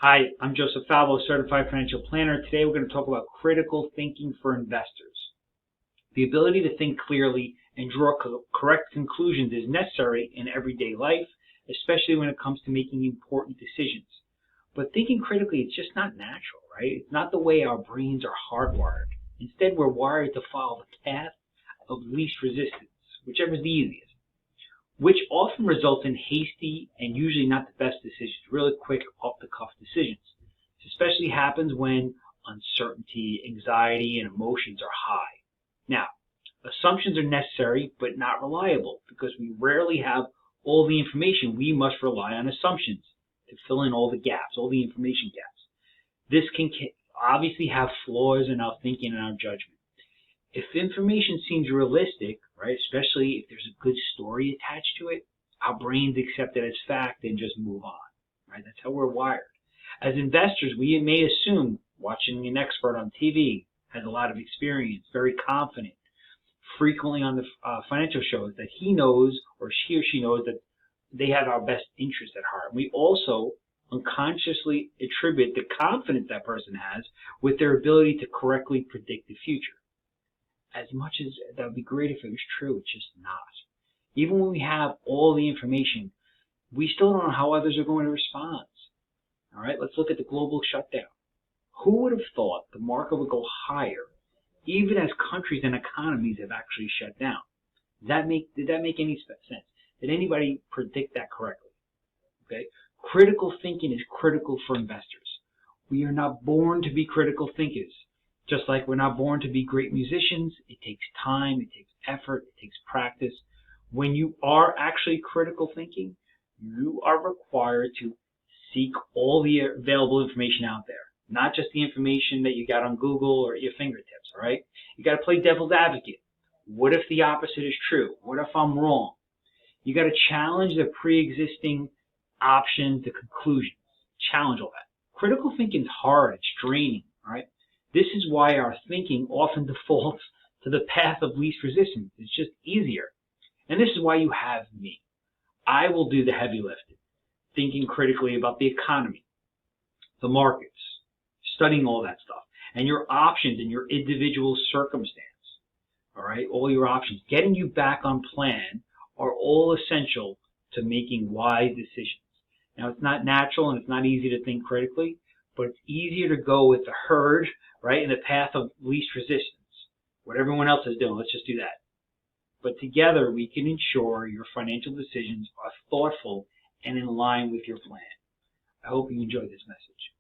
Hi, I'm Joseph Falbo, Certified Financial Planner. Today we're going to talk about critical thinking for investors. The ability to think clearly and draw correct conclusions is necessary in everyday life, especially when it comes to making important decisions. But thinking critically is just not natural, right? It's not the way our brains are hardwired. Instead, we're wired to follow the path of least resistance, whichever is the easiest, which often results in hasty and usually not the best decisions, really quick, off-the-cuff decisions. This especially happens when uncertainty, anxiety, and emotions are high. Now, assumptions are necessary but not reliable because we rarely have all the information. We must rely on assumptions to fill in all the gaps, all the information gaps. This can obviously have flaws in our thinking and our judgment. If information seems realistic, right, especially if there's a good story attached to it, our brains accept it as fact and just move on, right? That's how we're wired. As investors, we may assume watching an expert on TV has a lot of experience, very confident, frequently on the financial shows, that he knows or she knows that they have our best interest at heart. We also unconsciously attribute the confidence that person has with their ability to correctly predict the future. As much as that would be great if it was true, it's just not. Even when we have all the information, we still don't know how others are going to respond. All right, let's look at the global shutdown. Who would have thought the market would go higher, even as countries and economies have actually shut down? Did that make any sense? Did anybody predict that correctly? Okay, critical thinking is critical for investors. We are not born to be critical thinkers. Just like we're not born to be great musicians, it takes time, it takes effort, it takes practice. When you are actually critical thinking, you are required to seek all the available information out there, not just the information that you got on Google or at your fingertips, all right? You got to play devil's advocate. What if the opposite is true? What if I'm wrong? You got to challenge the pre-existing options, the conclusions. Challenge all that. Critical thinking is hard, it's draining, all right? This is why our thinking often defaults to the path of least resistance. It's just easier. And this is why you have me. I will do the heavy lifting, thinking critically about the economy, the markets, studying all that stuff, and your options and your individual circumstance. All right, all your options. Getting you back on plan are all essential to making wise decisions. Now, it's not natural and it's not easy to think critically, but it's easier to go with the herd, right, in the path of least resistance. What everyone else is doing, let's just do that. But together, we can ensure your financial decisions are thoughtful and in line with your plan. I hope you enjoyed this message.